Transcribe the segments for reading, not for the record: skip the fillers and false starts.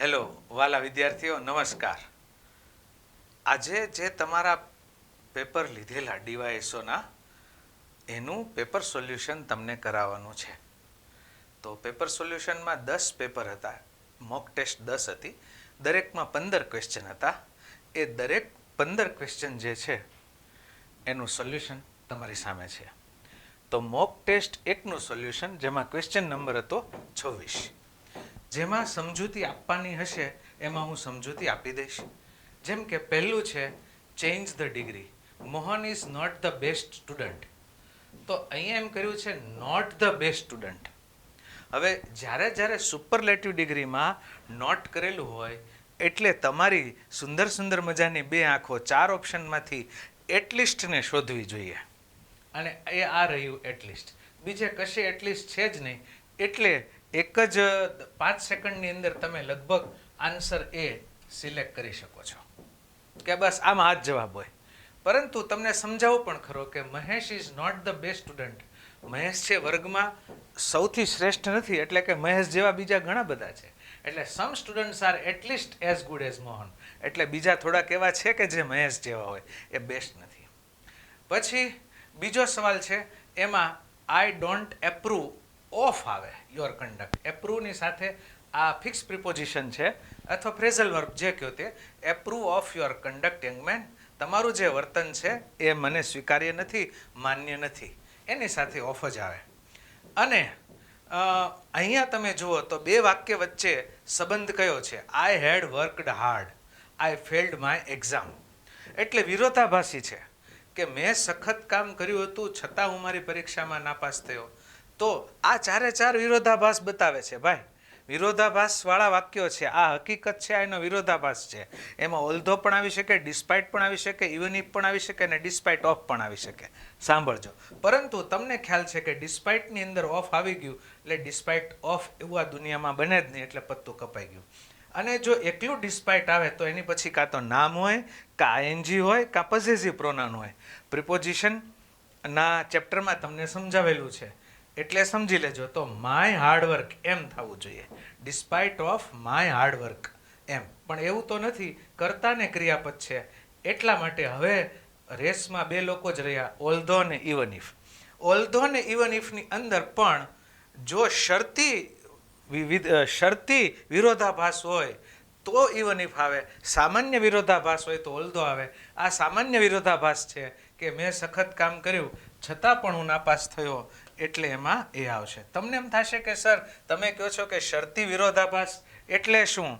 Hello વાલા વિદ્યાર્થીઓ, નમસ્કાર. આજે જે તમારા પેપર લીધેલા ડીવાયએસઓના એનું પેપર સોલ્યુશન તમને કરાવવાનું છે. તો પેપર સોલ્યુશનમાં 10 પેપર હતા, મોક ટેસ્ટ 10 હતી, દરેકમાં 15 ક્વેશ્ચન હતા. એ દરેક 15 ક્વેશ્ચન જે છે એનું સોલ્યુશન તમારી સામે છે. તો મોક ટેસ્ટ 1નું સોલ્યુશન, જેમાં ક્વેશ્ચન નંબર હતો 26, જેમાં સમજૂતી આપવાની હશે એમાં હું સમજૂતી આપી દઈશ. જેમ કે પહેલું છે change the degree. Mohan is not the best student. તો અહીંયા એમ કર્યું છે નોટ ધ બેસ્ટ સ્ટુડન્ટ. હવે જ્યારે સુપરલેટિવ ડિગ્રીમાં નોટ કરેલું હોય એટલે તમારી સુંદર સુંદર મજાની 2 આંખો 4 ઓપ્શનમાંથી એટલીસ્ટને શોધવી જોઈએ. અને એ આ રહ્યું એટલીસ્ટ. બીજે કશે એટલીસ્ટ છે જ નહીં. એટલે એક જ 5 સેકન્ડની અંદર તમે લગભગ આન્સર એ સિલેક્ટ કરી શકો છો કે બસ આમાં આ જ જવાબ હોય. પરંતુ તમને સમજાવું પણ ખરો કે Mahesh is not the best student. Mahesh છે વર્ગમાં સૌથી શ્રેષ્ઠ નથી, એટલે કે મહેશ જેવા બીજા ઘણા બધા છે. એટલે સમ students are at least as good as Mohan. એટલે બીજા થોડાક એવા છે કે જે મહેશ જેવા હોય, એ બેસ્ટ નથી. પછી બીજો સવાલ છે, એમાં આઈ ડોન્ટ એપ્રૂવ ઓફ આવે યોર કન્ડક્ટ. એપ્રૂવની સાથે આ ફિક્સ પ્રિપોઝિશન છે અથવા ફ્રેઝલ વર્બ જે કહો તે. Approve of your conduct young man. તમારું જે વર્તન છે એ મને સ્વીકાર્ય નથી, માન્ય નથી. એની સાથે ઓફ જ આવે. અને અહીંયા તમે જુઓ તો 2 વાક્ય વચ્ચે સંબંધ કયો છે? I had worked hard, I failed my exam. એટલે વિરોધાભાસી છે કે મેં સખત કામ કર્યું હતું છતાં હું મારી પરીક્ષામાં નાપાસ થયો. તો આ 4 વિરોધાભાસ બતાવે છે ભાઈ. વિરોધાભાસવાળા વાક્યો છે. આ હકીકત છે, એનો વિરોધાભાસ છે. એમાં ઓલ્ધો પણ આવી શકે, ડિસ્પાઇટ પણ આવી શકે, ઇવન ઇફ પણ આવી શકે અને ડિસ્પાઇટ ઓફ પણ આવી શકે. સાંભળજો. પરંતુ તમને ખ્યાલ છે કે ડિસ્પાઇટની અંદર ઓફ આવી ગયું એટલે ડિસ્પાઇટ ઓફ એવું આ દુનિયામાં બને જ નહીં, એટલે પત્તું કપાઈ ગયું. અને જો એકલું ડિસ્પાઇટ આવે તો એની પછી કાં તો નામ હોય, કાં આઈએનજી હોય, કાં પોસેસિવ પ્રોનાઉન હોય. પ્રિપોઝિશનના ચેપ્ટરમાં તમને સમજાવેલું છે, એટલે સમજી લેજો. તો માય હાર્ડવર્ક એમ થવું જોઈએ, ડિસ્પાઇટ ઓફ માય હાર્ડવર્ક એમ. પણ એવું તો નથી, કર્તા ને ક્રિયાપદ છે. એટલા માટે હવે રેસમાં 2 લોકો જ રહ્યા, ઓલ્ધો ને ઇવન ઇફ. ઓલ્ધો ને ઇવન ઇફની અંદર પણ જો શરતી વિરોધાભાસ હોય તો ઇવન ઇફ આવે, સામાન્ય વિરોધાભાસ હોય તો ઓલ્ધો આવે. આ સામાન્ય વિરોધાભાસ છે કે મેં સખત કામ કર્યું છતાં પણ હું નાપાસ થયો, એટલે એમાં એ આવશે. તમને એમ થશે કે સર તમે કહો છો કે શરતી વિરોધાભાસ એટલે શું?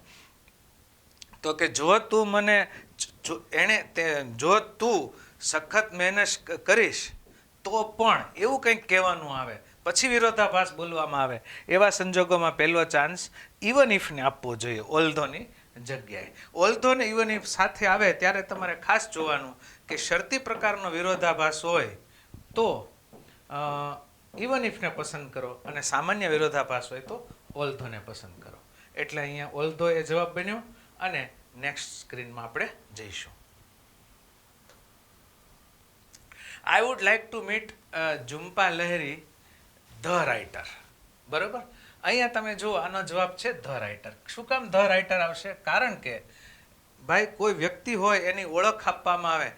તો કે જો તું સખત મહેનત કરીશ તો પણ એવું કંઈક કહેવાનું આવે, પછી વિરોધાભાસ બોલવામાં આવે. એવા સંજોગોમાં પહેલો ચાન્સ ઇવન ઇફને આપવો જોઈએ ઓલ્ધોની જગ્યાએ. ઓલ્ધો ને ઇવન ઇફ સાથે આવે ત્યારે તમારે ખાસ જોવાનું કે શરતી પ્રકારનો વિરોધાભાસ હોય તો ઇવન ઇફને પસંદ કરો, અને સામાન્ય વિરોધાભાસ હોય તો ઓલ્ધોને પસંદ કરો. એટલે અહીંયા ઓલ્ધો એ જવાબ બન્યો. અને નેક્સ્ટ સ્ક્રીનમાં આપણે જઈશું. I would like to meet Jhumpa Laheri the writer. બરોબર. અહીંયા તમે જુઓ આનો જવાબ છે ધ રાઇટર. શું કામ ધ રાઇટર આવશે? કારણ કે ભાઈ કોઈ વ્યક્તિ હોય એની ઓળખ આપવામાં આવે.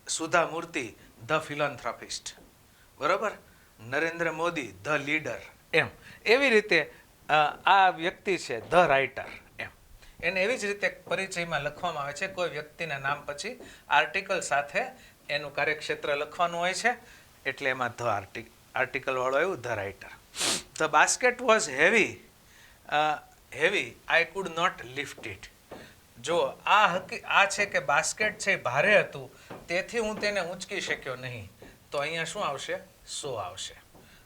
સુધા મૂર્તિ ધ ફિલોન્થ્રોપિસ્ટ, બરોબર. નરેન્દ્ર મોદી ધ લીડર, એમ. એવી રીતે આ વ્યક્તિ છે ધ રાઇટર એમ. એને એવી જ રીતે પરિચયમાં લખવામાં આવે છે. કોઈ વ્યક્તિના નામ પછી આર્ટિકલ સાથે એનું કાર્યક્ષેત્ર લખવાનું હોય છે, એટલે એમાં ધ આર્ટિકલ વાળો આવ્યું the writer. The basket was heavy, I could not lift it. જો આ છે કે બાસ્કેટ છે ભારે હતું, તેથી હું તેને ઊંચકી શક્યો નહીં. તો અહીંયા શું આવશે? સો આવશે.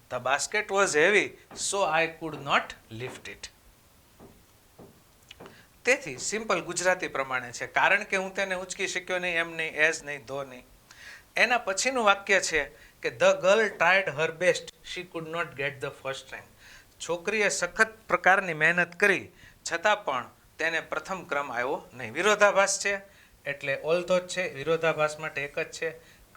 The basket was heavy so I could not lift it. તેથી સિમ્પલ ગુજરાતી પ્રમાણે છે, કારણ કે હું તેને ઊંચકી શક્યો નહીં, એમ નહીં, એઝ નહીં, ધો નહીં. એના પછીનું વાક્ય છે કે the girl tried her best, she could not get the first rank. છોકરીએ સખત પ્રકારની મહેનત કરી છતાં પણ તેને પ્રથમ ક્રમ આવ્યો નહીં. વિરોધાભાસ છે એટલે ઓલ્ધો જ છે. વિરોધાભાસ માટે એક જ છે,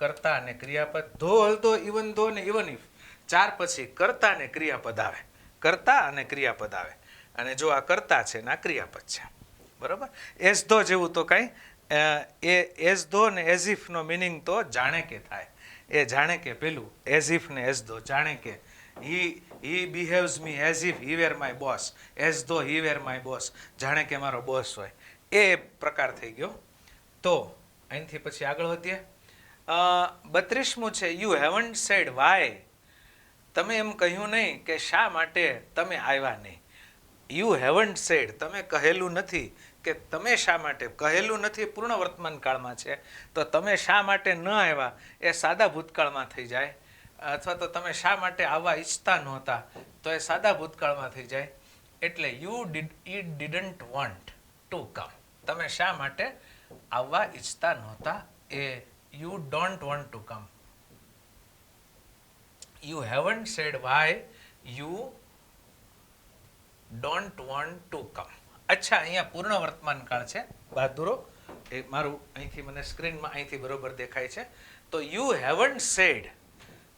કર્તા અને ક્રિયાપદ. ધો, ઓલ્ધો, ઇવન ધો ને ઇવન ઇફ. 4 પછી કર્તા અને ક્રિયાપદ આવે. કર્તા અને ક્રિયાપદ આવે. અને જો આ કર્તા છે ને આ ક્રિયાપદ છે. બરાબર. એઝ ધો જેવું તો કાંઈ એઝ ધો ને એઝ ઇફનો મિનિંગ તો જાણે કે થાય. એ જાણે કે પેલું એઝ ઇફ ને એઝ ધો જાણે કે he behaves me as if he were my boss, as though he were my boss, જાણે કે મારો બોસ હોય, એ પ્રકાર થઈ ગયો. તો અહીંથી પછી આગળ વધીએ. 32મું છે યુ હેવન્ટ સેડ વાય. તમે એમ કહ્યું નહીં કે શા માટે તમે આવ્યા નહીં. યુ હેવન્ટ સેડ, તમે કહેલું નથી કે તમે શા માટે. કહેલું નથી પૂર્ણ વર્તમાન કાળમાં છે, તો તમે શા માટે ન આવ્યા એ સાદા ભૂતકાળમાં થઈ જાય, અથવા તો તમે શા માટે આવવા ઈચ્છતા નહોતા તો એ સાદા ભૂતકાળમાં થઈ જાય. એટલે you didn't want to come, તમે શા માટે આવવા ઈચ્છતા નહોતા એ you don't want to come. You haven't said why you don't want to come. અચ્છા, અહીંયા પૂર્ણ વર્તમાન કાળ છે બહાદુરો, એ મારું અહીંથી મને સ્ક્રીનમાં અહીંથી બરોબર દેખાય છે. તો યુ હેવન્ટ સેડ,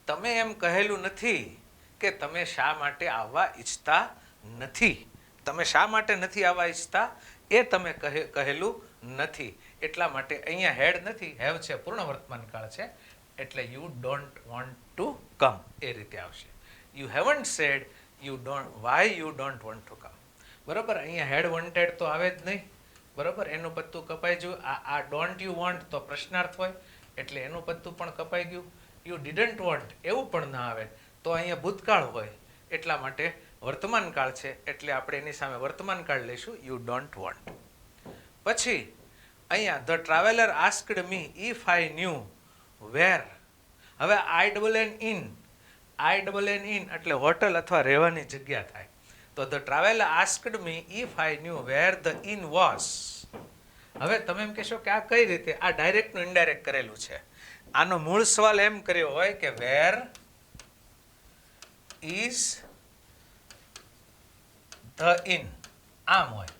તમે એમ કહેલું નથી કે તમે શા માટે આવવા ઈચ્છતા નથી. તમે શા માટે નથી આવવા ઈચ્છતા એ તમે કહેલું નથી. એટલા માટે અહીંયા હેડ નથી, હેવ છે, પૂર્ણ વર્તમાન કાળ છે, એટલે you don't want to come એ રીતે આવશે. You haven't said you don't why you don't want to come. બરાબર. અહીંયા હેડ વોન્ટેડ તો આવે જ નહીં. બરાબર. એનું પત્તું કપાઈ ગયું. આ ડોન્ટ યુ વોન્ટ તો પ્રશ્નાર્થ હોય એટલે એનું પત્તું પણ કપાઈ ગયું. યુ ડીડન્ટ વોન્ટ એવું પણ ના આવે તો અહીંયા ભૂતકાળ હોય, એટલા માટે વર્તમાન કાળ છે એટલે આપણે એની સામે વર્તમાન કાળ લઈશું, યુ ડોન્ટ વોન્ટ. પછી અહીંયા the traveller asked me if I knew where. હવે આઈ ડબલ એન ઇન એટલે હોટલ અથવા રહેવાની જગ્યા થાય. તો the traveller asked me if I knew where the inn was. હવે તમે એમ કહેશો કે આ કઈ રીતે, આ ડાયરેક્ટનું ઇનડાયરેક્ટ કરેલું છે. આનો મૂળ સવાલ એમ કર્યો હોય કે વેર ઇઝ ધ ઇન, આમ હોય,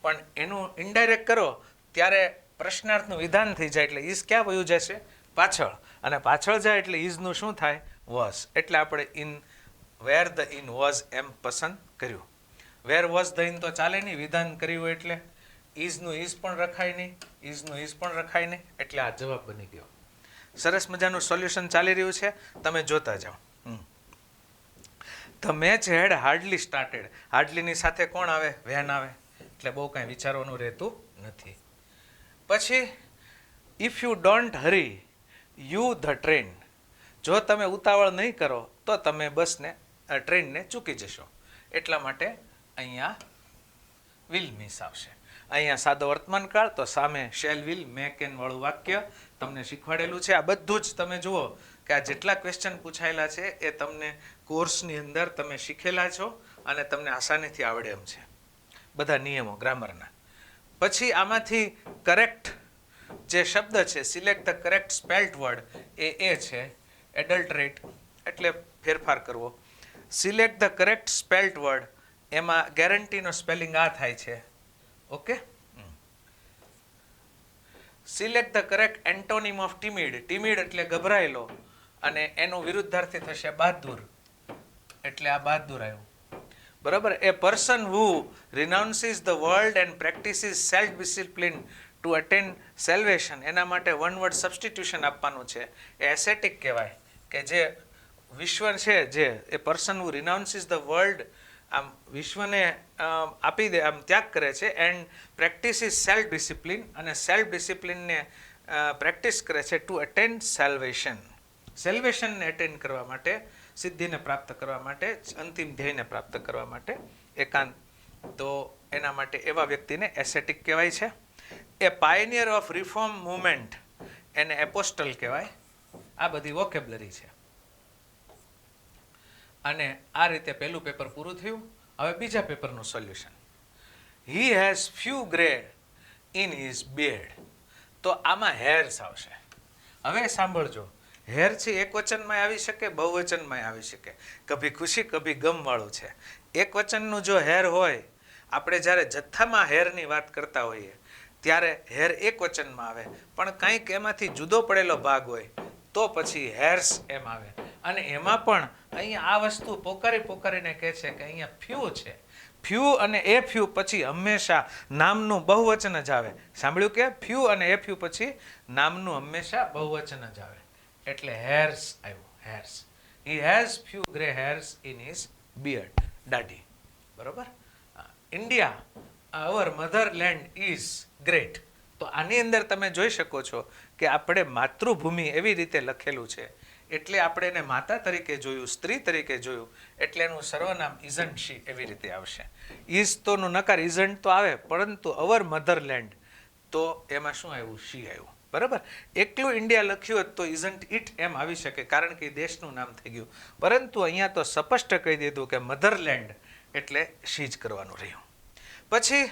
પણ એનું ઇનડાયરેક્ટ કરો ત્યારે પ્રશ્નાર્થનું વિધાન થઈ જાય એટલે ઇઝ ક્યાં વયું જશે, પાછળ, અને પાછળ જાય એટલે ઇઝનું શું થાય, વોઝ. એટલે આપણે inn where the inn was એમ પસંદ કર્યું. વેર વોઝ ધ ઇન તો ચાલે નહીં, વિધાન કર્યું એટલે ઇઝનું ઇઝ પણ રખાય નહીં, ઇઝનું ઇઝ પણ રખાય નહીં, એટલે આ જવાબ બની ગયો. સરસ મજાનું સોલ્યુશન ચાલી રહ્યું છે, તમે જોતા જાઓ. The match had hardly started. હાર્ડલીની સાથે કોણ આવે, વેન આવે, એટલે બહુ કાંઈ વિચારવાનું રહેતું નથી. પછી if you don't Hari you the train. જો તમે ઉતાવળ નહીં કરો તો તમે બસને ટ્રેનને ચૂકી જશો. એટલા માટે અહીંયા વિલ મિસ આવશે. અહીંયા સાદો વર્તમાન કાળ, તો સામે શેલ વિલ મેક એન વાળું વાક્ય તમને શીખવાડેલું છે. આ બધું જ તમે જુઓ કે આ જેટલા ક્વેશ્ચન પૂછાયેલા છે એ તમને કોર્સની અંદર તમે શીખેલા છો અને તમને આસાનીથી આવડે એમ છે, બધા નિયમો ગ્રામરના. પછી આમાંથી કરેક્ટ જે શબ્દ છે, select the correct spelled word, એ છે એડલ્ટરેટ એટલે ફેરફાર કરવો. Select the correct spelled word, એમાં ગેરંટીનો સ્પેલિંગ આ થાય છે. Okay. Select the correct antonym of timid. Timid એટલે ગભરાયેલો, અને એનું વિરુદ્ધાર્થી થશે બહાદુર, એટલે આ બહાદુર આવ્યું. બરાબર. A person who renounces the world and practices self discipline to attain salvation, એના માટે વન વર્ડ સબસ્ટિટ્યુશન આપવાનું છે. એ એસેટિક કહેવાય, કે જે વિશ્વ છે, જે એ person who renounces the world, આમ વિશ્વને આપી દે, આમ ત્યાગ કરે છે, and practice is self discipline, અને સેલ્ફ ડિસિપ્લિનને પ્રેક્ટિસ કરે છે ટુ અટેન સેલ્વેશન. સેલ્વેશનને અટેન કરવા માટે, સિદ્ધિને પ્રાપ્ત કરવા માટે, અંતિમ ધ્યેયને પ્રાપ્ત કરવા માટે એકાંત, તો એના માટે એવા વ્યક્તિને એસેટિક કહેવાય છે. એ પાયનિયર ઓફ રિફોર્મ મુવમેન્ટ, એને એપોસ્ટલ કહેવાય. આ બધી વોકેબ્લરી છે. અને આ રીતે પહેલું પેપર પૂરું થયું. હવે બીજા પેપરનું solution. He has few grey in his beard. તો આમાં હેર્સ આવશે. હવે સાંભળજો, હેર છે એક વચનમાં આવી શકે, બહુવચનમાં આવી શકે. કભી ખુશી કભી ગમ વાળું છે. એક વચનનું જો હેર હોય, આપણે જ્યારે જથ્થામાં હેરની વાત કરતા હોઈએ ત્યારે હેર એક વચનમાં આવે, પણ કંઈક એમાંથી જુદો પડેલો ભાગ હોય તો પછી હેર્સ એમ આવે. અને એમાં પણ અહીંયા આ વસ્તુ પોકારીને કહે છે કે અહીંયા ફ્યુ છે. ફ્યુ અને એ ફ્યુ પછી હંમેશા નામનું બહુવચન જ આવે. સાંભળ્યું કે ફ્યુ અને એ ફ્યુ પછી નામનું હંમેશા બહુવચન જ આવે. એટલે હેર્સ આવ્યું, hairs. He has few grey hairs in his beard. દાઢી. બરોબર. India our motherland is great. તો આની અંદર તમે જોઈ શકો છો કે આપણે માતૃભૂમિ એવી રીતે લખેલું છે એટલે આપણે એને માતા તરીકે જોયું, સ્ત્રી તરીકે જોયું એટલે એનું સર્વનામ ઇઝન્ટ શી એવી રીતે આવશે. ઇઝ તોનું નકાર ઇઝન્ટ તો આવે, પરંતુ અવર મધરલેન્ડ તો એમાં શું આવ્યું? શી આવ્યું. બરાબર. એકલું ઇન્ડિયા લખ્યું હોત તો ઇઝન્ટ ઇટ એમ આવી શકે, કારણ કે દેશનું નામ થઈ ગયું. પરંતુ અહીંયા તો સ્પષ્ટ કહી દીધું કે મધરલેન્ડ એટલે શી જ કરવાનું રહ્યું. પછી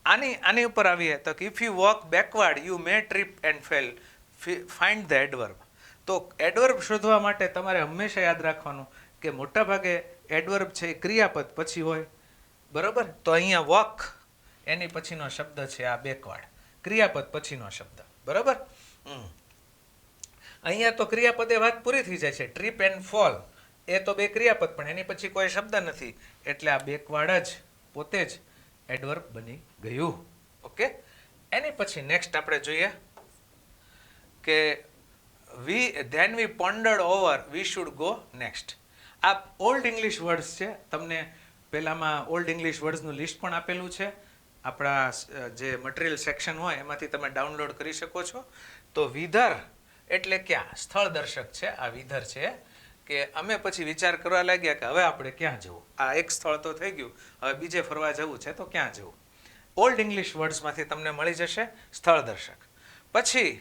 આની ઉપર આવીએ તો if you walk backward you may trip and fail, find the adverb. તો એડવર્બ શોધવા માટે તમારે હંમેશા યાદ રાખવાનું કે મોટાભાગે એડવર્બ છે એ ક્રિયાપદ પછી હોય. બરાબર. તો અહીંયા વોક એની પછીનો શબ્દ છે આ બેકવર્ડ, ક્રિયાપદ પછીનો શબ્દ. બરાબર. અહીંયા તો ક્રિયાપદે વાત પૂરી થઈ જાય છે. ટ્રીપ એન્ડ ફોલ એ તો બે ક્રિયાપદ, પણ એની પછી કોઈ શબ્દ નથી એટલે આ બેકવર્ડ જ પોતે જ એડવર્બ બની ગયું. ઓકે. એની પછી નેક્સ્ટ આપણે જોઈએ કે then we pondered over we should go next. આ ઓલ્ડ ઇંગ્લિશ વર્ડ્સ છે. તમને પહેલામાં ઓલ્ડ ઇંગ્લિશ વર્ડ્સનું લિસ્ટ પણ આપેલું છે. આપણા જે મટીરિયલ સેક્શન હોય એમાંથી તમે ડાઉનલોડ કરી શકો છો. તો વિધર એટલે ક્યાં? સ્થળ દર્શક છે. આ વિધર છે કે અમે પછી વિચાર કરવા લાગ્યા કે હવે આપણે ક્યાં જવું. આ એક સ્થળ તો થઈ ગયું, હવે બીજે ફરવા જવું છે તો ક્યાં જવું. ઓલ્ડ ઇંગ્લિશ વર્ડ્સમાંથી તમને મળી જશે સ્થળ દર્શક. પછી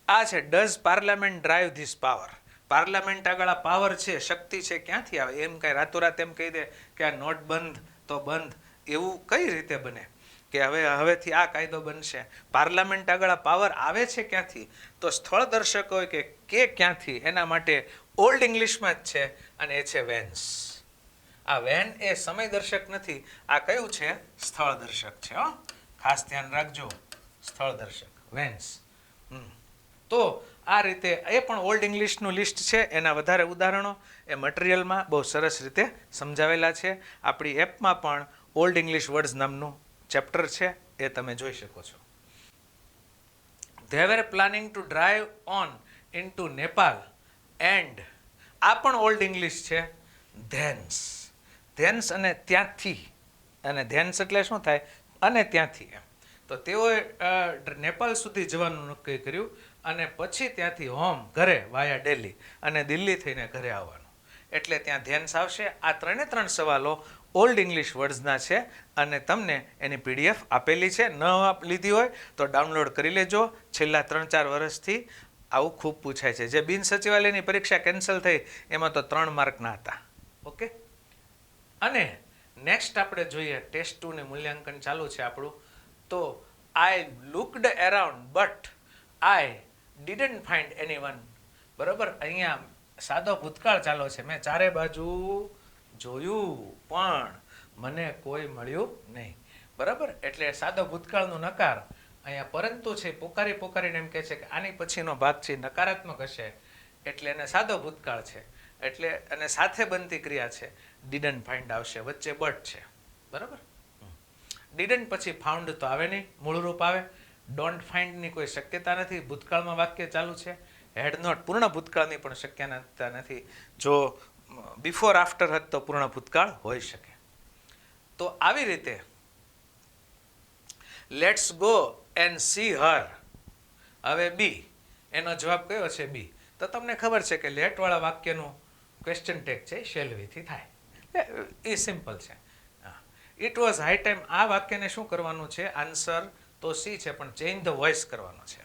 આ છે does parliament drive this power. Parliament આગળ આ પાવર છે, શક્તિ છે, ક્યાંથી આવે? એમ કાંઈ રાતોરાત એમ કહી દે કે આ નોટ બંધ તો બંધ, એવું કઈ રીતે બને કે હવેથી આ કાયદો બનશે? પાર્લામેન્ટ આગળ આ પાવર આવે છે ક્યાંથી? તો સ્થળ દર્શક હોય કે ક્યાંથી, એના માટે ઓલ્ડ ઇંગ્લિશમાં જ છે અને એ છે વેન્સ. આ વેન એ સમય દર્શક નથી, આ કયું છે? સ્થળ દર્શક છે. ખાસ ધ્યાન રાખજો, સ્થળ દર્શક વેન્સ. તો આ રીતે એ પણ ઓલ્ડ ઇંગ્લિશનું લિસ્ટ છે. એના વધારે ઉદાહરણો એ મટીરિયલમાં બહુ સરસ રીતે સમજાવેલા છે. આપણી એપમાં પણ ઓલ્ડ ઇંગ્લિશ વર્ડ્સ નામનું ચેપ્ટર છે, એ તમે જોઈ શકો છો. they were planning to drive on into Nepal and આ પણ ઓલ્ડ ઇંગ્લિશ છે. ધેન્સ. ધેન્સ અને ત્યાંથી, અને ધેન્સ એટલે શું થાય? અને ત્યાંથી એમ. તો તેઓએ નેપાલ સુધી જવાનું નક્કી કર્યું અને પછી ત્યાંથી હોમ ઘરે વાયા દિલ્હી, અને દિલ્હી થઈને ઘરે આવવાનું. એટલે ત્યાં ધેન્સ આવશે. આ ત્રણે ત્રણ સવાલો ઓલ્ડ ઇંગ્લિશ વર્ડ્સના છે અને તમને એની PDF આપેલી છે. ન લીધી હોય તો ડાઉનલોડ કરી લેજો. છેલ્લા 3-4 વર્ષથી આવું ખૂબ પૂછાય છે. જે બિન સચિવાલયની પરીક્ષા કેન્સલ થઈ એમાં તો 3 માર્કના હતા. ઓકે. અને નેક્સ્ટ આપણે જોઈએ ટેસ્ટ 2 ને મૂલ્યાંકન ચાલુ છે આપણું. તો I looked around but I didn't find anyone. બરાબર. અહીંયા સાદો ભૂતકાળ ચાલો છે. મેં ચારે બાજુ જોયું પણ મને કોઈ મળ્યું નહીં. બરાબર. એટલે સાદો ભૂતકાળનું નકાર અહીંયા પરંતુ છે. પોકારીને એમ કહે છે કે આની પછીનો ભાગ છે નકારાત્મક હશે એટલે એને સાદો ભૂતકાળ છે. એટલે અને સાથે બનતી ક્રિયા છે. ડીડન્ટ ફાઇન્ડ આવશે, વચ્ચે બટ છે. બરાબર. ડીડન્ટ પછી ફાઉન્ડ તો આવે નહીં, મૂળરૂપ આવે. ડોન્ટ ફાઇન્ડની કોઈ શક્યતા નથી, ભૂતકાળમાં વાક્ય ચાલુ છે. હેડ નોટ પૂર્ણ ભૂતકાળની પણ શક્યતા નથી. જો બિફોર આફ્ટર હત તો પૂર્ણ ભૂતકાળ હોઈ શકે. તો આવી રીતે લેટ્સ ગો એન્ડ સી હર. હવે બી, એનો જવાબ કયો છે? બી. તો તમને ખબર છે કે લેટ વાળા વાક્યનું ક્વેશ્ચન ટેગ છે શેલ્વીથી થાય. એ સિમ્પલ છે. It was high time. આ વાક્યને શું કરવાનું છે? આન્સર તો સી છે પણ ચેન્જ ધ વોઇસ કરવાનો છે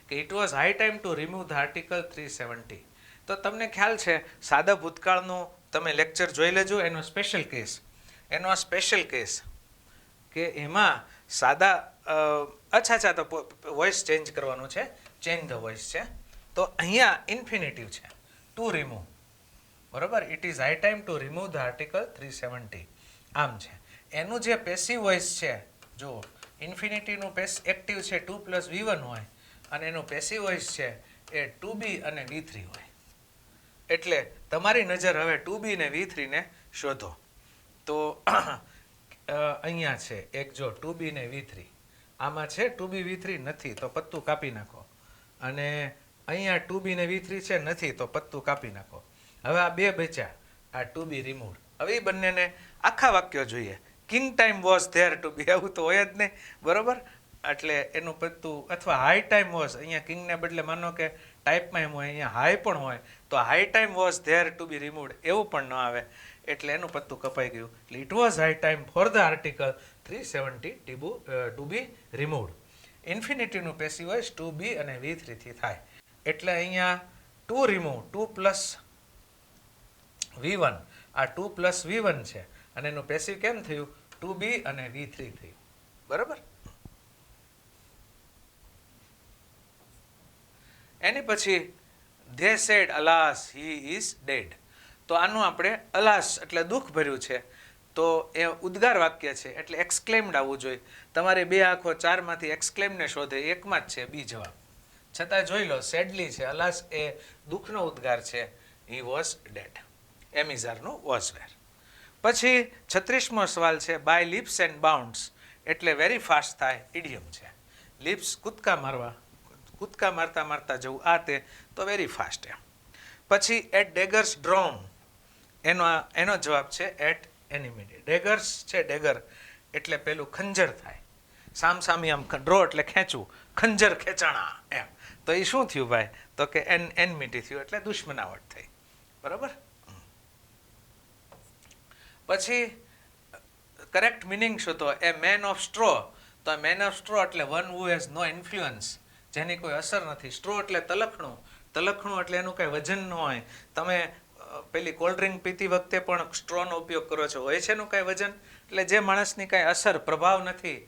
કે it was high time to remove the article 370. તો તમને ખ્યાલ છે સાદા ભૂતકાળનું તમે લેક્ચર જોઈ લેજો. એનો સ્પેશિયલ કેસ કે એમાં સાદા અચ્છા તો વોઇસ ચેન્જ કરવાનું છે. ચેન્જ ધ વોઇસ છે. તો અહીંયા ઇન્ફિનિટિવ છે ટુ રિમૂવ. બરાબર. It is high time to remove the article 370. આમ છે. એનું જે પેસિવ વોઇસ છે, જો ઇન્ફિનિટીનું એક્ટિવ છે 2 + V1 હોય અને એનું પેસિવ વોઇસ છે એ 2B અને V3 હોય. એટલે તમારી નજર હવે 2B ને V3 ને શોધો. તો અહીંયા છે એક જો 2b ને v3 આમાં છે 2b v3 નથી તો પત્તું કાપી નાખો અને અહીંયા 2b ને v3 છે નથી તો પત્તું કાપી નાખો. હવે આ બે બચ્યા આ 2b રિમૂવ. હવે એ બંનેને આખા વાક્યો જોઈએ. King time was there to be આવું તો હોય જ નહીં બરોબર. એટલે એનું પત્તું અથવા હાઈ ટાઈમ વોઝ અહીંયા કિંગને બદલે માનો કે ટાઈપમાં એમ હોય અહીંયા હાઈ પણ હોય તો high time was there to be removed એવું પણ ન આવે એટલે એનું પત્તું કપાઈ ગયું. એટલે it was high time for the article 370 to be removed. ઇન્ફિનિટીવનું પેસિવ વોઇસ ટુ બી અને v3 થી થાય એટલે અહીંયા ટુ રિમૂવ 2 પ્લસ v1 આ 2 પ્લસ v1 છે અને એનું પેસિવ કેમ થયું 2b અને v3 થયું બરાબર. એની પછી they said alas he is dead. તો આનું આપણે અલાસ એટલે દુઃખ ભર્યું છે તો એ ઉદ્ગાર વાક્ય છે એટલે એક્સક્લેમ્ડ આવવું જોઈએ. તમારે બે આંખો ચારમાંથી એક્સક્લેમને શોધે એકમાં જ છે બી જવાબ. છતાં જોઈ લો સેડલી છે અલાસ એ દુઃખનો ઉદ્ગાર છે. He was dead. એમિઝારનું વોઝ વેર. પછી 36મો સવાલ છે બાય લીપ્સ એન્ડ બાઉન્ડ્સ એટલે વેરી ફાસ્ટ થાય ઇડિયમ છે. લીપ્સ કૂદકા મારવા કૂદકા મારતા મારતા જવું આ તે તો વેરી ફાસ્ટ એમ. પછી એટ ડેગર્સ ડ્રોન એનો જવાબ છે એટ એનિમી. ડેગર્સ છે ડેગર એટલે પેલું ખંજર થાય સામસામી આમ ડ્રો એટલે ખેંચવું ખંજર ખેંચાણા એમ. તો એ શું થયું ભાઈ તો કે એનમિટી થયું એટલે દુશ્મનાવટ થઈ બરાબર. પછી કરેક્ટ મિનિંગ શું તો એ મેન ઓફ સ્ટ્રો. તો મેન ઓફ સ્ટ્રો એટલે one who has no influence જેની કોઈ અસર નથી. સ્ટ્રો એટલે તલખણું. તલખણું એટલે એનું કાંઈ વજન ન હોય. તમે પેલી કોલ્ડ ડ્રિંક પીતી વખતે પણ સ્ટ્રોનો ઉપયોગ કરો છો હોય છે એનું કાંઈ વજન એટલે જે માણસની કાંઈ અસર પ્રભાવ નથી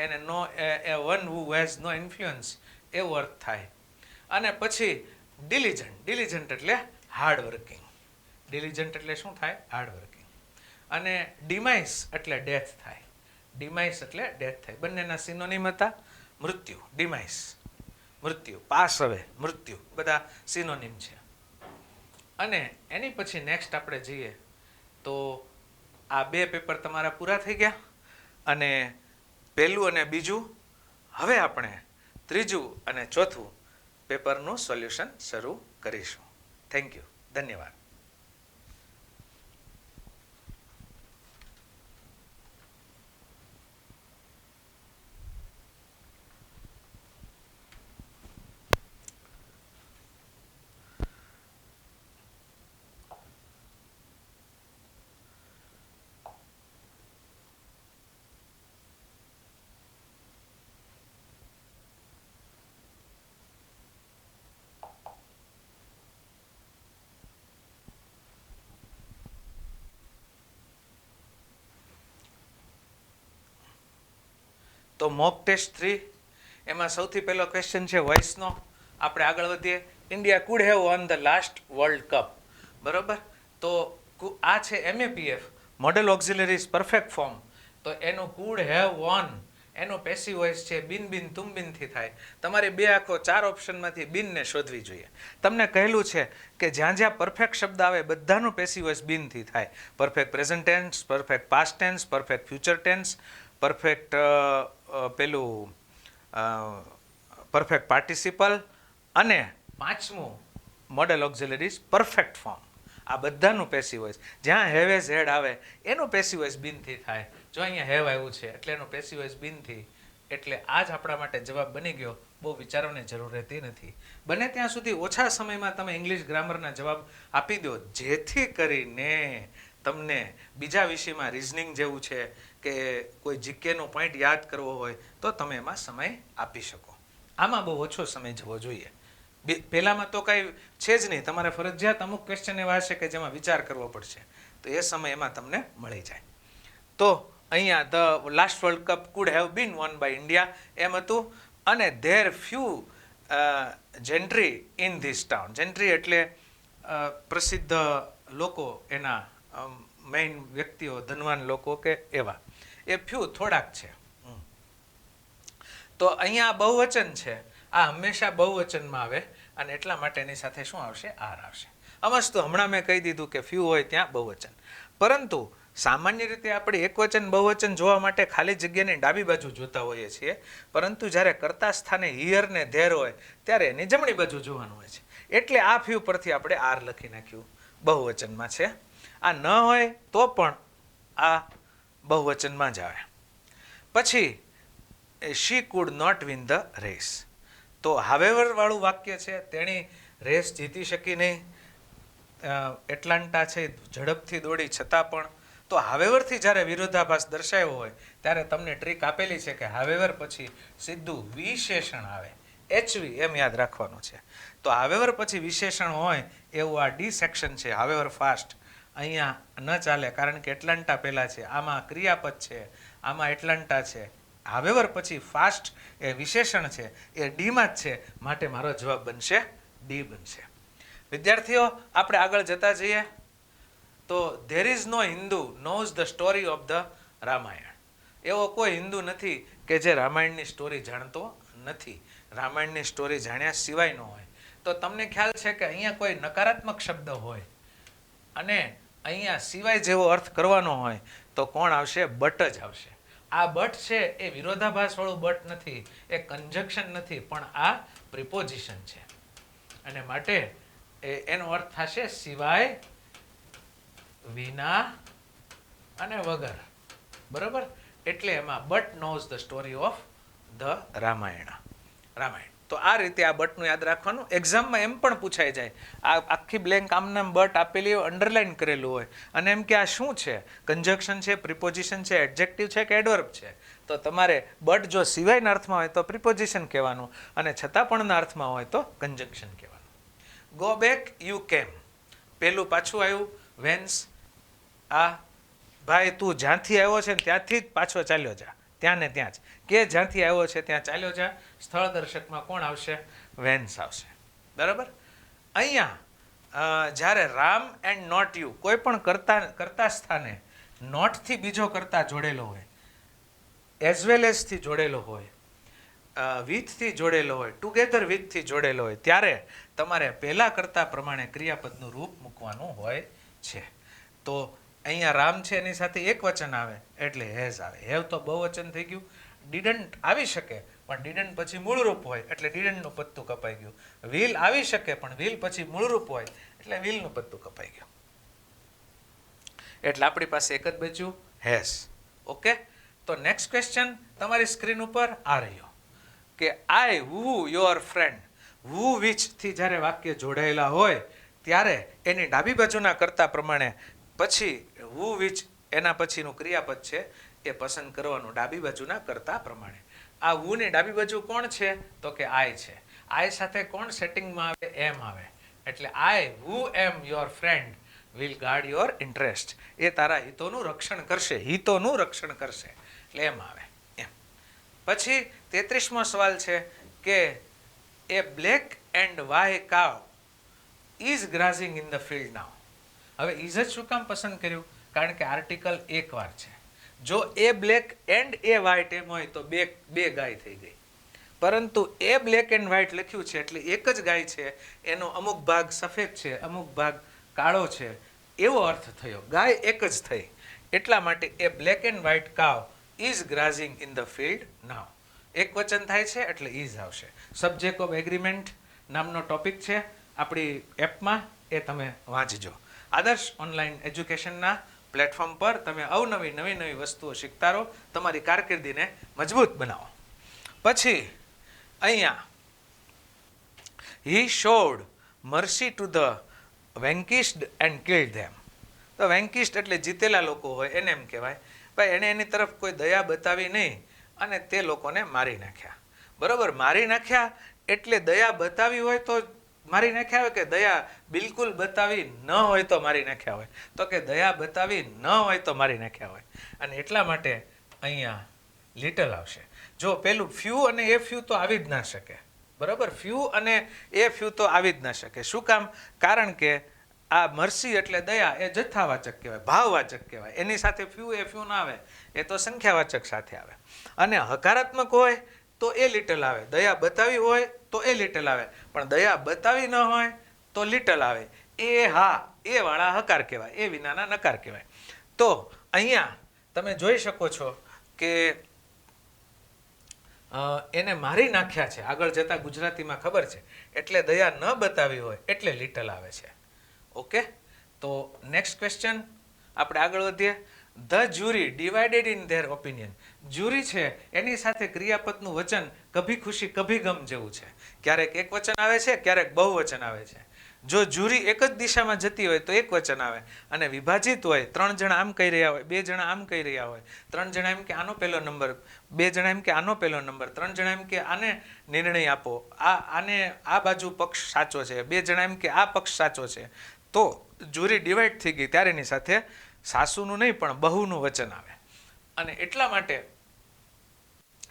એને નો એ one who has no influence એવો અર્થ થાય. અને પછી ડિલિજન્ટ. ડિલિજન્ટ એટલે હાર્ડ વર્કિંગ. ડિલિજન્ટ એટલે શું થાય હાર્ડ વર્કિંગ. અને ડિમાઇસ એટલે ડેથ થાય. ડિમાઇસ એટલે ડેથ થાય. બંનેના સિનોનિમ હતા મૃત્યુ. ડિમાઇસ મૃત્યુ પાસ હવે મૃત્યુ બધા સિનોનિમ છે. અને એની પછી નેક્સ્ટ આપણે જઈએ તો આ બે પેપર તમારા પૂરા થઈ ગયા અને પહેલું અને બીજું. હવે આપણે ત્રીજું અને ચોથું પેપરનું સોલ્યુશન શરૂ કરીશું. Thank you. ધન્યવાદ. તો મોક ટેસ્ટ 3 એમાં સૌથી પહેલો ક્વેશ્ચન છે વોઇસનો. આપણે આગળ વધીએ. India could have one the last world cup બરાબર. તો આ છે MAPF model auxiliaries perfect form. તો એનું કુડ હેવ વન એનો પેસિવ વોઇસ છે બિન બિન તુમ બિનથી થાય. તમારે બે આખો ચાર ઓપ્શનમાંથી બિનને શોધવી જોઈએ. તમને કહેલું છે કે જ્યાં જ્યાં પરફેક્ટ શબ્દ આવે બધાનું પેસિવ વોઇસ બિનથી થાય. Perfect present tense, perfect past tense, perfect future tense, perfect પેલું પરફેક્ટ પાર્ટિસિપલ અને પાંચમું મોડેલ ઓક્ઝિલરીઝ પરફેક્ટ ફોર્મ. આ બધાનું પેસિવ વોઇસ જ્યાં હેવ એઝ હેડ આવે એનું પેસિવ વોઇસ બિનથી થાય. જો અહીંયા હેવ આવ્યું છે એટલે એનું પેસિવ વોઇસ બિનથી. એટલે આ જ આપણા માટે જવાબ બની ગયો. બહુ વિચારવાની જરૂર રહેતી નથી. બને ત્યાં સુધી ઓછા સમયમાં તમે ઇંગ્લિશ ગ્રામરના જવાબ આપી દો જેથી કરીને તમને બીજા વિષયમાં રિઝનિંગ જેવું છે કે કોઈ જીકેનો પોઈન્ટ યાદ કરવો હોય તો તમે એમાં સમય આપી શકો. આમાં બહુ ઓછો સમય જવો જોઈએ. પહેલામાં તો કાંઈ છે જ નહીં. તમારે ફરજિયાત અમુક ક્વેશ્ચન એવા હશે કે જેમાં વિચાર કરવો પડશે તો એ સમય એમાં તમને મળી જાય. તો અહીંયા the last world cup could have been won by India એમ હતું. અને there few gentry in this town. Gentry એટલે પ્રસિદ્ધ લોકો, એના મેઇન વ્યક્તિઓ, ધનવાન લોકો કે એવા. એ ફ્યુ થોડાક છે. તો અહીંયા બહુવચન છે. આ હંમેશા બહુવચનમાં આવે અને એટલા માટે એની સાથે શું આવશે આર આવશે. અમસ્તુ હમણાં મેં કહી દીધું કે ફ્યુ હોય ત્યાં બહુવચન. પરંતુ સામાન્ય રીતે આપણે એકવચન બહુવચન જોવા માટે ખાલી જગ્યાની ડાબી બાજુ જોતા હોઈએ છીએ, પરંતુ જ્યારે કર્તા સ્થાને હિયર ને ધેર હોય ત્યારે એની જમણી બાજુ જોવાનું હોય છે. એટલે આ ફ્યુ પરથી આપણે આર લખી નાખ્યું, બહુવચનમાં છે. આ ન હોય તો પણ આ બહુવચનમાં જ આવે. પછી she could not win the race. તો હાવેવર વાળું વાક્ય છે, તેણી રેસ જીતી શકી નહીં. એટલાન્ટા છે ઝડપથી દોડી છતાં પણ. તો હાવેવરથી જ્યારે વિરોધાભાસ દર્શાવ્યો હોય ત્યારે તમને ટ્રીક આપેલી છે કે હાવેવર પછી સીધું વિશેષણ આવે, HV એમ યાદ રાખવાનું છે. તો હાવેવર પછી વિશેષણ હોય એવું આ ડી સેક્શન છે, હાવેવર ફાસ્ટ. અહીંયા ન ચાલે કારણ કે એટલાન્ટા પહેલાં છે, આમાં ક્રિયાપદ છે, આમાં એટલાન્ટા છે. હાવેવર પછી ફાસ્ટ એ વિશેષણ છે, એ ડીમાં જ છે, માટે મારો જવાબ બનશે ડી બનશે. વિદ્યાર્થીઓ, આપણે આગળ જતા જઈએ. તો there is no Hindu knows the story of the Ramayana. એવો કોઈ હિન્દુ નથી કે જે રામાયણની સ્ટોરી જાણતો નથી, રામાયણની સ્ટોરી જાણ્યા સિવાય ન હોય. તો તમને ખ્યાલ છે કે અહીંયા કોઈ નકારાત્મક શબ્દ હોય અને અહીંયા સિવાય જેવો અર્થ કરવાનો હોય તો કોણ આવશે? બટ જ આવશે. આ બટ છે એ વિરોધાભાસવાળું બટ નથી, એ કન્જક્શન નથી, પણ આ પ્રિપોઝિશન છે. અને માટે એનો અર્થ થશે સિવાય, વિના અને વગર. બરાબર? એટલે એમાં but knows the story of the Ramayana. તો આ રીતે આ બટનું યાદ રાખવાનું. એક્ઝામમાં એમ પણ પૂછાઈ જાય, આ આખી બ્લેન્ક આમનામ બટ આપેલી હોય, અંડરલાઈન કરેલું હોય, અને એમ કે આ શું છે? કન્જક્શન છે, પ્રિપોઝિશન છે, એડજેક્ટિવ છે કે એડવર્બ છે? તો તમારે બટ જો સિવાયના અર્થમાં હોય તો પ્રિપોઝિશન કહેવાનું, અને છતાં પણના અર્થમાં હોય તો કન્જક્શન કહેવાનું. ગો બેક યુ કેમ. પહેલું પાછું આવ્યું, વેન્સ. આ ભાઈ તું જ્યાંથી આવ્યો છે ને ત્યાંથી જ પાછો ચાલ્યો જા, ત્યાં ને ત્યાં જ. કે જ્યાંથી આવ્યો છે ત્યાં ચાલ્યો જા. સ્થળ દર્શકમાં કોણ આવશે? વેન્સ આવશે. બરાબર? અહીંયા જ્યારે રામ એન્ડ નોટ યુ, કોઈ પણ કરતા સ્થાને નોટથી બીજો કરતા જોડેલો હોય, એઝ વેલ એઝથી જોડેલો હોય, વિથથી જોડેલો હોય, ટુગેધર વિથથી જોડેલો હોય, ત્યારે તમારે પહેલા કરતા પ્રમાણે ક્રિયાપદનું રૂપ મૂકવાનું હોય છે. તો અહીંયા રામ છે એની સાથે એક વચન આવે એટલે હેઝ આવે. હેવ તો બહુવચન થઈ ગયું. ડીડન્ટ આવી શકે પણ ડીડન્ટ પછી મૂળરૂપ હોય એટલે ડીડન્ટનું પત્તું કપાઈ ગયું. વિલ આવી શકે પણ વિલ પછી મૂળરૂપ હોય એટલે વિલનું પત્તું કપાઈ ગયું. એટલે આપણી પાસે એક જ બચ્યું, હેઝ. ઓકે? તો નેક્સ્ટ ક્વેશ્ચન તમારી સ્ક્રીન ઉપર આ રહ્યો કે આઈ વુ યોર ફ્રેન્ડ. વુ વિચ થી જ્યારે વાક્ય જોડાયેલા હોય ત્યારે એની ડાબી બાજુના કરતા પ્રમાણે પછી વુ વિચ એના પછીનું ક્રિયાપદ છે એ પસંદ કરવાનું ડાબી બાજુના કરતા પ્રમાણે. આ વુની ડાબી બાજુ કોણ છે? તો કે આઈ છે. આઈ સાથે કોણ સેટિંગમાં આવે? એમ આવે. એટલે આઈ વુ am your friend will guard your interest. એ તારા હિતોનું રક્ષણ કરશે, હિતોનું રક્ષણ કરશે. એટલે એમ આવે એમ. પછી 33મો સવાલ છે કે a black and white cow is grazing in the field now. હવે ઇઝ જ શું કામ પસંદ કર્યું? કારણ કે આર્ટિકલ એકવાર છે. જો એ બ્લેક એન્ડ એ વ્હાઇટ એમ હોય તો બે ગાય થઈ ગઈ, પરંતુ એ બ્લેક એન્ડ વ્હાઇટ લખ્યું છે એટલે એક જ ગાય છે, એનો અમુક ભાગ સફેદ છે, અમુક ભાગ કાળો છે, એવો અર્થ થયો. ગાય એક જ થઈ. એટલા માટે a black and white cow is grazing in the field now. એક વચન થાય છે એટલે ઇઝ આવશે. સબ્જેક્ટ ઓફ એગ્રીમેન્ટ નામનો ટોપિક છે આપણી એપમાં, એ તમે વાંચજો. આદર્શ ઓનલાઈન એજ્યુકેશનના પ્લેટફોર્મ પર તમે અવનવી નવી વસ્તુઓ શીખતા રહો, તમારી કારકિર્દીને મજબૂત બનાવો. પછી અહીંયા he showed mercy to the vanquished and killed them. તો વેન્કિસ્ડ એટલે જીતેલા લોકો હોય એને એમ કહેવાય. ભાઈ એણે એની તરફ કોઈ દયા બતાવી નહીં અને તે લોકોને મારી નાખ્યા. બરાબર? મારી નાખ્યા એટલે દયા બતાવી હોય તો મારી નાખ્યા હોય કે દયા બિલકુલ બતાવી ન હોય તો મારી નાખ્યા હોય? તો કે દયા બતાવી ન હોય તો મારી નાખ્યા હોય. અને એટલા માટે અહીંયા લિટલ આવશે. જો પેલું ફ્યુ અને એ ફ્યુ તો આવી જ ના શકે. બરાબર? ફ્યુ અને એ ફ્યુ તો આવી જ ના શકે. શું કામ? કારણ કે આ મર્સી એટલે દયા એ જથ્થાવાચક કહેવાય, ભાવવાચક કહેવાય. એની સાથે ફ્યુ એ ફ્યુ ના આવે, એ તો સંખ્યાવાચક સાથે આવે. અને હકારાત્મક હોય તો એ લિટલ આવે, દયા બતાવી હોય તો એ લિટલ આવે, પણ દયા બતાવી ન હોય તો લિટલ આવે. એ હા એ વાળા હકાર કહેવાય, એ વિનાના નકાર કહેવાય. તો અહીંયા તમે જોઈ શકો છો કે એને મારી નાખ્યા છે. આગળ જતા ગુજરાતીમાં ખબર છે એટલે દયા ન બતાવી હોય એટલે લિટલ આવે છે. ઓકે, તો નેક્સ્ટ ક્વેશ્ચન આપણે આગળ વધીએ. The jury divided in their opinion. Jury છે એની સાથે ક્રિયાપદનું વચન કભી ખુશી કભી ગમ જેવું છે. ક્યારેક એક વચન આવે છે, ક્યારેક બહુવચન આવે છે. જો જ્યુરી એક જ દિશામાં જતી હોય તો એક વચન આવે, અને વિભાજિત હોય, 3 જણા આમ કહી રહ્યા હોય, 2 જણા આમ કહી રહ્યા હોય, 3 જણા એમ કે આનો પહેલો નંબર, 2 જણા એમ કે આનો પહેલો નંબર, 3 જણા એમ કે આને નિર્ણય આપો, આને આ બાજુ પક્ષ સાચો છે, 2 જણા એમ કે આ પક્ષ સાચો છે, તો જ્યુરી ડિવાઈડ થઈ ગઈ ત્યારે એની સાથે સાસુનું નહીં પણ બહુનું વચન આવે. અને એટલા માટે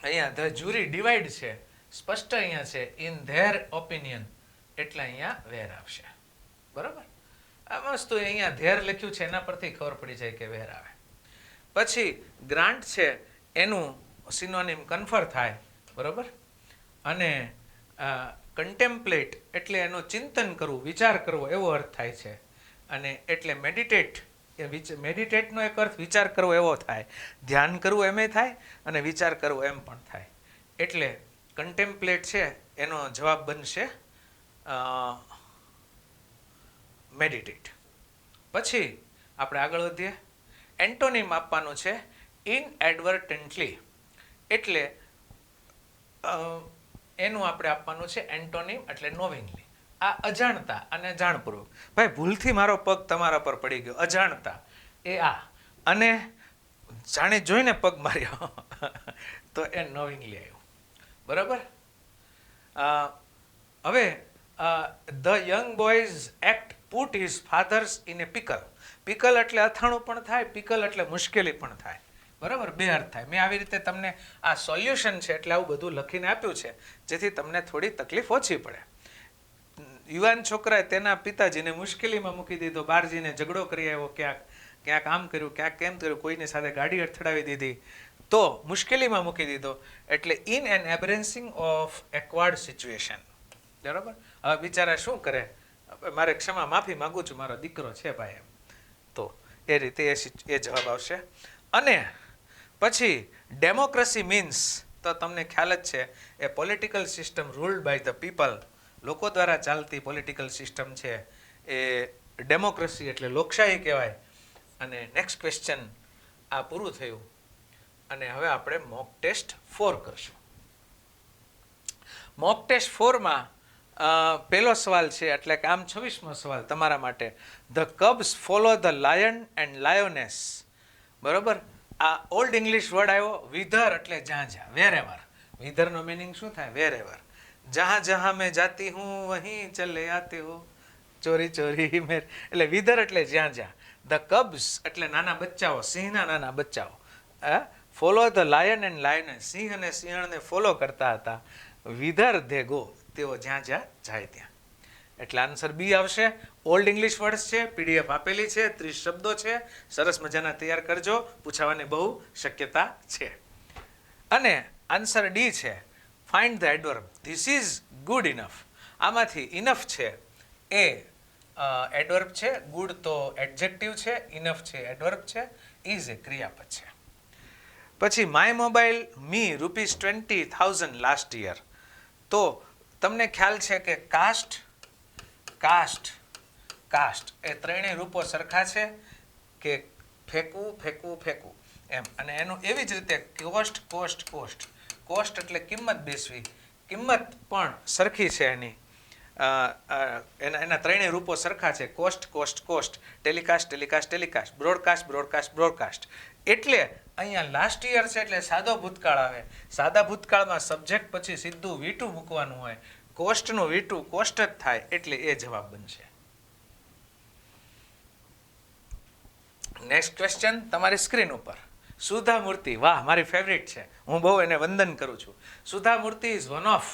અહીંયા ધ જ્યુરી ડિવાઈડ છે, સ્પષ્ટ અહીંયા છે ઇન ધેર ઓપિનિયન, એટલે અહીંયા વેર આવશે. બરાબર, આ વસ્તુ અહીંયા ધેર લખ્યું છે એના પરથી ખબર પડી જાય કે વેર આવે. પછી ગ્રાન્ટ છે એનું સિનોનિમ કન્ફર થાય. બરાબર, અને કન્ટેમ્પલેટ એટલે એનું ચિંતન કરવું, વિચાર કરવો એવો અર્થ થાય છે. અને એટલે મેડિટેટ, મેડિટેટનો એક અર્થ વિચાર કરવો એવો થાય. ધ્યાન કરવું એમ થાય અને વિચાર કરવો એમ પણ થાય. એટલે કન્ટેમ્પલેટ છે એનો જવાબ બનશે મેડિટેટ. પછી આપણે આગળ વધીએ. એન્ટોનિમ આપવાનું છે ઇનએડવર્ટન્ટલી, એટલે એનું આપણે આપવાનું છે એન્ટોનિમ એટલે નોવિંગલી. આ અજાણતા અને જાણપૂર્વક. ભાઈ ભૂલથી મારો પગ તમારા પર પડી ગયો, અજાણતા એ આ, અને જાણે જોઈને પગ માર્યો તો એ નોવિંગલી આવ્યું. બરાબર. હવે the young boys act put his father's in A pickle. Pickle એટલે અથાણું પણ થાય, પિકલ એટલે મુશ્કેલી પણ થાય. બરાબર, બે અર્થ થાય. મેં આવી રીતે તમને આ સોલ્યુશન છે એટલે આવું બધું લખીને આપ્યું છે જેથી તમને થોડી તકલીફ ઓછી પડે. યુવાન છોકરાએ તેના પિતાજીને મુશ્કેલીમાં મૂકી દીધો, બારજીને ઝઘડો કરી આવ્યો, ક્યાંક આમ કર્યું, ક્યાંક કેમ કર્યું, કોઈની સાથે ગાડી અથડાવી દીધી, તો મુશ્કેલીમાં મૂકી દીધો. એટલે ઇન એન એબ્રેન્સિંગ ઓફ એક્વાર્ડ સિચ્યુએશન. બરાબર, હવે બિચારા શું કરે, મારે ક્ષમા માફી માગું છું, મારો દીકરો છે ભાઈ એમ, તો એ રીતે એ જવાબ આવશે. અને પછી ડેમોક્રેસી મીન્સ તો તમને ખ્યાલ જ છે a political system ruled by the people, લોકો દ્વારા ચાલતી પોલિટિકલ સિસ્ટમ છે એ ડેમોક્રેસી એટલે લોકશાહી કહેવાય. અને નેક્સ્ટ ક્વેશ્ચન આ પૂરું થયું. અને હવે આપણે મોક ટેસ્ટ 4 કરશું. મોક ટેસ્ટ 4માં પહેલો સવાલ છે, એટલે કે આમ 26મો સવાલ તમારા માટે. The cubs follow the lion and lioness. બરોબર, આ ઓલ્ડ ઇંગ્લિશ વર્ડ આવ્યો વિધર એટલે જ્યાં જ્યાં, વેરેવર. વિધરનો મિનિંગ શું થાય? વેરેવર. જહાં જહાં મેં જાતી હું વહીં ચલે આતે હો, ચોરી ચોરી મેર, એટલે વિધર એટલે જ્યાં જ્યાં. ધ કબ્સ એટલે નાના બચ્ચાઓ, સિંહના નાના બચ્ચાઓ. ફોલો ધ લાયન એન્ડ લાયનેસ, સિંહ અને સિંહણને ફોલો કરતા હતા. વિધર ધે ગો, તેઓ જ્યાં જ્યાં જાય ત્યાં. એટલે આન્સર બી આવશે. ઓલ્ડ ઇંગ્લિશ વર્ડ્સ છે, પીડીએફ આપેલી છે, 30 શબ્દો છે, સરસ મજાના તૈયાર કરજો, પૂછાવાની બહુ શક્યતા છે. અને આન્સર ડી છે, find the adverb. This is good enough. આમાંથી ઇનફ છે એ એડવર્બ છે, ગુડ તો એડજેક્ટિવ છે, ઇનફ છે એડવર્બ છે, ઇઝ એ ક્રિયાપદ છે. પછી my mobile me ₹20,000 last year. તો તમને ખ્યાલ છે કે કાસ્ટ, કાસ્ટ, કાસ્ટ એ ત્રણેય રૂપો સરખા છે કે ફેંકવું ફેંકવું ફેંકવું એમ. અને એનું એવી જ રીતે કોસ્ટ, કોસ્ટ, કોસ્ટ. કોસ્ટ એટલે કિંમત બેસવી, કિંમત પણ સરખી છે એની. એના ત્રણેય રૂપો સરખા છે, cost, cost, cost, telecast, telecast, telecast, broadcast, broadcast, broadcast. એટલે અહીંયા લાસ્ટ યર છે એટલે સાદો ભૂતકાળ આવે. સાદા ભૂતકાળમાં સબ્જેક્ટ પછી સીધું વીટું મૂકવાનું હોય, કોસ્ટનું વીટું કોસ્ટ જ થાય, એટલે એ જવાબ બનશે. નેક્સ્ટ ક્વેશ્ચન તમારી સ્ક્રીન ઉપર. સુધા મૂર્તિ, વાહ, મારી ફેવરિટ છે, હું બહુ એને વંદન કરું છું. સુધા મૂર્તિ ઇઝ વન ઓફ.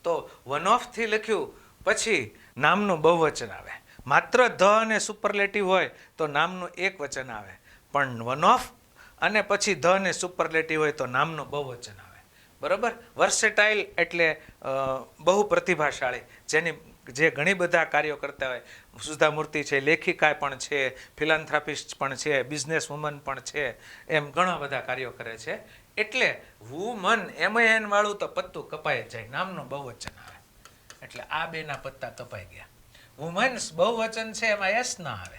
તો વન ઓફ થી લખ્યું પછી નામનું બહુવચન આવે. માત્ર ધ અને સુપરલેટિવ હોય તો નામનું એક વચન આવે, પણ વન ઓફ અને પછી ધ અને સુપરલેટિવ હોય તો નામનું બહુવચન આવે. બરોબર. વર્સેટાઇલ એટલે બહુ પ્રતિભાશાળી, જેની જે ઘણી બધા કાર્યો કરતા હોય. સુધા મૂર્તિ છે, લેખિકા પણ છે, ફિલાન્થ્રાપિસ્ટ પણ છે, બિઝનેસ વુમન પણ છે, એમ ઘણા બધા કાર્યો કરે છે. એટલે વુમન MAN વાળું તો પત્તું કપાઈ જાય, નામનું બહુવચન આવે એટલે આ બેના પત્તા કપાઈ ગયા. વુમન્સ બહુવચન છે, એમાં એસ ના આવે.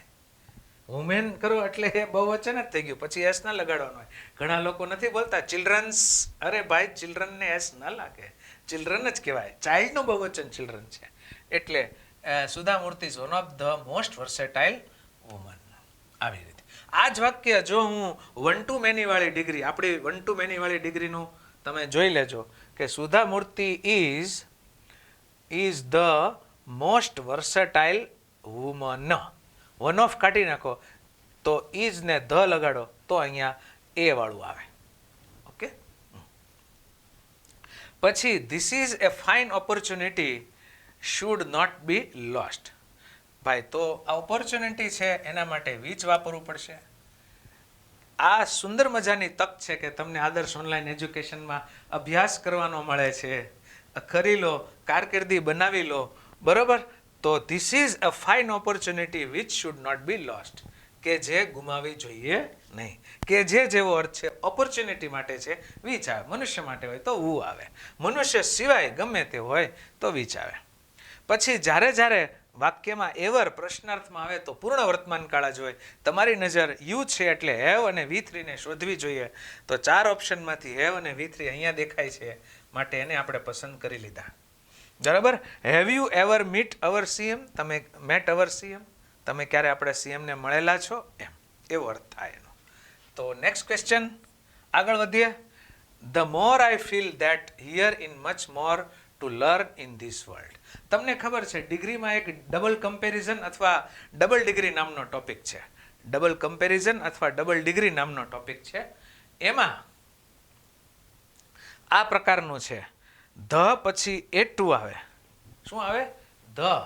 વુમેન કરો એટલે એ બહુવચન જ થઈ ગયું, પછી એસ ના લગાડવાનું હોય. ઘણા લોકો નથી બોલતા ચિલ્ડ્રન્સ, અરે ભાઈ ચિલ્ડ્રન ને એસ ના લાગે, ચિલ્ડ્રન જ કહેવાય. ચાઇલ્ડનું બહુવચન ચિલ્ડ્રન છે. એટલે સુધા મૂર્તિ is one of the most versatile woman. આવી રીતે આ જ વાક્ય જો હું 1 to many વાળી ડિગ્રી, આપણી 1 to many વાળી ડિગ્રીનું તમે જોઈ લેજો કે સુધા મૂર્તિ is the most versatile woman. One of કાઢી નાખો તો ઇઝ ને ધ લગાડો તો અહીંયા એ વાળું આવે. ઓકે, પછી this is a fine opportunity should not be lost. ભાઈ તો આ ઓપોર્ચ્યુનિટી છે એના માટે વીચ વાપરવું પડશે. આ સુંદર મજાની તક છે કે તમને આદર્શ ઓનલાઈન એજ્યુકેશનમાં અભ્યાસ કરવાનો મળે છે. કરી લો, કારકિર્દી બનાવી લો, બરોબર. તો this is a fine opportunity which should not be lost, કે જે ગુમાવી જોઈએ નહીં. કે જે જેવો અર્થ છે ઓપોર્ચ્યુનિટી માટે છે વીચ આવે. મનુષ્ય માટે હોય તો વુ આવે, મનુષ્ય સિવાય ગમે તે હોય તો વીચ આવે. પછી જ્યારે જ્યારે વાક્યમાં એવર પ્રશ્નાર્થમાં આવે તો પૂર્ણ વર્તમાન કાળ જ હોય. તમારી નજર યુ છે એટલે હેવ અને V3 ને શોધવી જોઈએ. તો 4 ઓપ્શનમાંથી હેવ અને V3 અહીંયા દેખાય છે, માટે એને આપણે પસંદ કરી લીધા. બરાબર. Have you ever meet our CM, તમે મેટ અવર CM, તમે ક્યારે આપણે CM ને મળેલા છો, એમ એવો અર્થ થાય એનો. તો નેક્સ્ટ ક્વેશ્ચન આગળ વધીએ. The more I feel that here in much more to learn in this world. તમને ખબર છે ડિગ્રીમાં એક ડબલ કમ્પેરિઝન અથવા ડબલ ડિગ્રી નામનો ટોપિક છે. ડબલ કમ્પેરિઝન અથવા ડબલ ડિગ્રી નામનો ટોપિક છે. એમાં આ પ્રકારનું છે. ધ પછી A2 આવે. શું આવે? ધ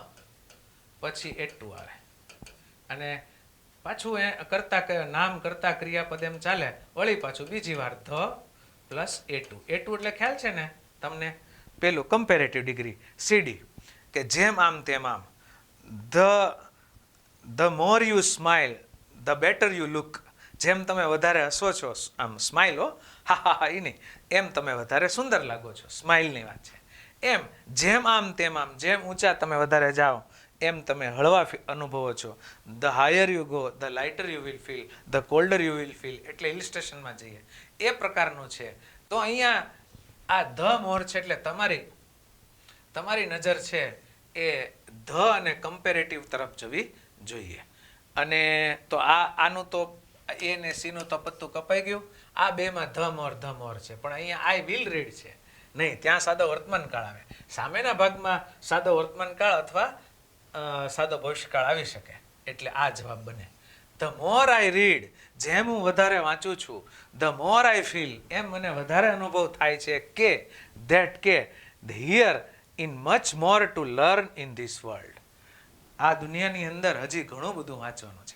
પછી A2 આવે. અને પાછું કરતા નામ કરતા ક્રિયાપદ એમ ચાલે, વળી પાછું બીજી વાર ધ પ્લસ A2. A2 એટલે ખ્યાલ છે ને તમને? પેલું કમ્પેરેટિવ ડિગ્રી CD, કે જેમ આમ તેમ આમ. The more you smile the better you look. જેમ તમે વધારે હસો છો, આમ સ્માઇલ હો, હા હા હા, એ નહીં, એમ તમે વધારે સુંદર લાગો છો, સ્માઇલની વાત છે. એમ જેમ આમ તેમ આમ, જેમ ઊંચા તમે વધારે જાઓ એમ તમે હળવા અનુભવો છો. The higher you go the lighter you will feel the colder you will feel. એટલે હિલ સ્ટેશનમાં જઈએ એ પ્રકારનું છે. તો અહીંયા આ ધ મોર છે એટલે તમારી નજર છે એ ધ અને કમ્પેરેટિવ તરફ જવી જોઈએ. અને તો આનું તો A ને C નું તો પત્તું કપાઈ ગયું. આ બેમાં ધ મોર છે, પણ અહીંયા આઈ વિલ રીડ છે નહીં, ત્યાં સાદો વર્તમાન કાળ આવે. સામેના ભાગમાં સાદો વર્તમાન કાળ અથવા સાદો ભવિષ્યકાળ આવી શકે, એટલે આ જવાબ બને. ધ મોર આઈ રીડ, જેમ હું વધારે વાંચું છું, ધ મોર આઈ ફીલ, એમ મને વધારે અનુભવ થાય છે કે ધેટ કે here in much more to learn in this world. આ દુનિયાની અંદર હજી ઘણું બધું વાંચવાનું છે.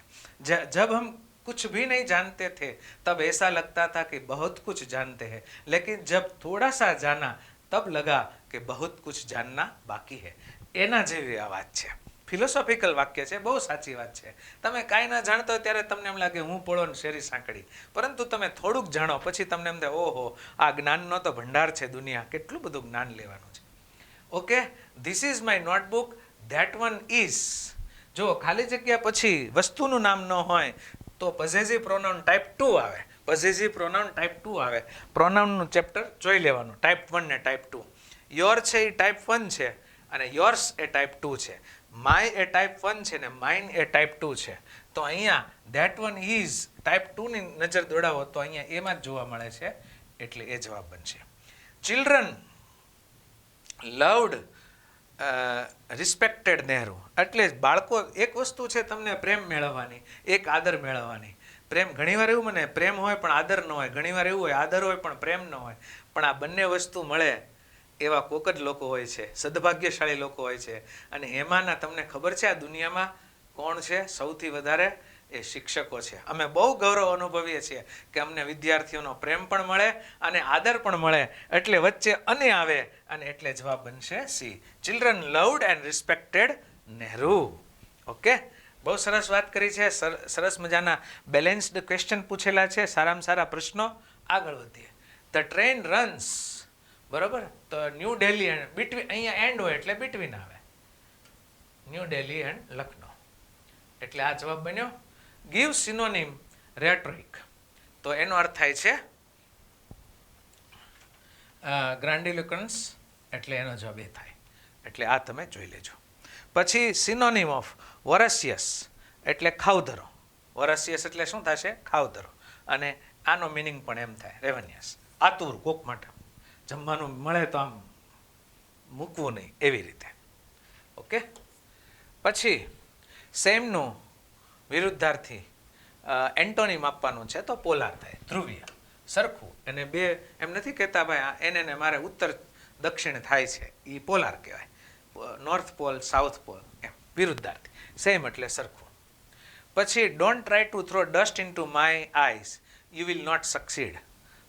જબ હમ कुछ भी नहीं जानते थे तब ऐसा लगता था कि बहुत कुछ जानते हैं, लेकिन जब थोड़ा सा जाना तब लगा कि बहुत कुछ जानना बाकी है. એના જેવી આ વાત છે. ફિલોસોફિકલ વાક્ય છે, બહુ સાચી વાત છે. તમે કાંઈ ના જાણતો હોય ત્યારે તમને એમ લાગે હું પોળો ને શેરી સાંકડી, પરંતુ તમે થોડુંક જાણો પછી તમને એમ થાય ઓહો આ જ્ઞાનનો તો ભંડાર છે દુનિયા, કેટલું બધું જ્ઞાન લેવાનું છે. Okay, this is my notebook, that one is. જો ખાલી જગ્યા પછી વસ્તુનું નામ ન હોય તો પોઝેસિવ પ્રોનાઉન ટાઈપ 2 આવે. પોઝેસિવ પ્રોનાઉન ટાઈપ 2 આવે. પ્રોનાઉનનું ચેપ્ટર જોઈ લેવાનું, ટાઈપ 1 ને ટાઈપ 2. યોર છે એ ટાઈપ 1 છે અને યોર્સ એ ટાઈપ 2 છે. માય એ ટાઈપ 1 છે ને માઇન એ ટાઈપ 2 છે. તો અહીંયા ધેટ વન ઇઝ ટાઈપ 2 ની નજર દોડાવો તો અહીંયા એમાં જ જોવા મળે છે, એટલે એ જવાબ બનશે. Children loved respected Nehru. એટલે બાળકો, એક વસ્તુ છે તમને પ્રેમ મેળવવાની, એક આદર મેળવવાની. પ્રેમ ઘણીવાર એવું મને પ્રેમ હોય પણ આદર ન હોય, ઘણીવાર એવું હોય આદર હોય પણ પ્રેમ ન હોય. પણ આ બંને વસ્તુ મળે એવા કોક જ લોકો હોય છે, સદભાગ્યશાળી લોકો હોય છે. અને એમાંના તમને ખબર છે આ દુનિયામાં કોણ છે સૌથી વધારે એ શિક્ષકો છે. અમે બહુ ગૌરવ અનુભવીએ છીએ કે અમને વિદ્યાર્થીઓનો પ્રેમ પણ મળે અને આદર પણ મળે. એટલે વચ્ચે અને આવે અને એટલે જવાબ બનશે C. Children loved and respected Nehru. Okay, બહુ સરસ વાત કરી છે. સરસ મજાના બેલેન્સ્ડ ક્વેશ્ચન પૂછેલા છે, સારામાં સારા પ્રશ્નો. આગળ વધીએ. ધ ટ્રેન રન્સ, બરોબર. તો ન્યૂ દિલ્હી એન્ડ બિટવીન, અહીંયા એન્ડ હોય એટલે બિટવીન આવે. ન્યૂ દિલ્હી એન્ડ લખનઉ, એટલે આ જવાબ બન્યો. ગીવ સિનોનિમ રેટોરિક, તો એનો અર્થ થાય છે ગ્રાન્ડિલોક્વન્સ, એટલે એનો જવાબ એ થાય. એટલે આ તમે જોઈ લેજો. પછી સિનોનિમ ઓફ વરસિયસ એટલે ખાવધરો. વરસિયસ એટલે શું થશે? ખાવધરો. અને આનો મિનિંગ પણ એમ થાય રેવન્યસ, આતુર, કોક માટે જમવાનું મળે તો આમ મૂકવું નહીં, એવી રીતે. ઓકે. પછી સેમનું વિરુદ્ધાર્થી એન્ટોનિમ આપવાનું છે, તો પોલાર થાય, ધ્રુવીય, સરખું. અને બે એમ નથી કહેતા ભાઈ એને મારે ઉત્તર દક્ષિણ થાય છે, એ પોલાર કહેવાય. નોર્થ પોલ, સાઉથ પોલ, એમ વિરુદ્ધાર્થી. સેમ એટલે સરખું. પછી don't try to throw dust into my eyes, you will not succeed.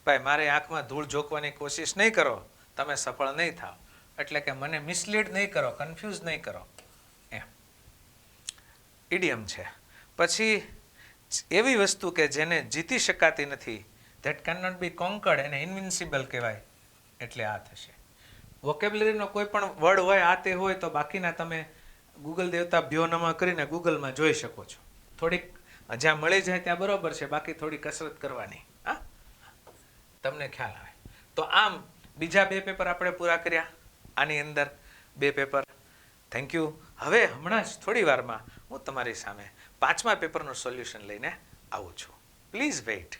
ભાઈ મારે આંખમાં ધૂળ ઝોકવાની કોશિશ નહીં કરો, તમે સફળ નહીં થાવ. એટલે કે મને મિસલીડ નહીં કરો, કન્ફ્યુઝ નહીં કરો, એમ ઇડિયમ છે. પછી એવી વસ્તુ કે જેને જીતી શકાતી નથી, ધેટ કેન નોટ બી કોન્કર્ડ, એને ઇન્વિન્સિબલ કહેવાય. એટલે આ થશે. વોકેબ્યુલરીનો કોઈ પણ વર્ડ હોય, આ તે હોય, તો બાકીના તમે ગૂગલ દેવતા ભ્યોનમા કરીને ગૂગલમાં જોઈ શકો છો. થોડીક જ્યાં મળી જાય ત્યાં બરોબર છે, બાકી થોડી કસરત કરવાની. હા, તમને ખ્યાલ આવે. તો આમ બીજા 2 પેપર આપણે પૂરા કર્યા. આની અંદર 2 પેપર. Thank you. હવે હમણાં જ થોડી વારમાં હું તમારી સામે 5મા પેપરનું સોલ્યુશન લઈને આવું છું. Please weight.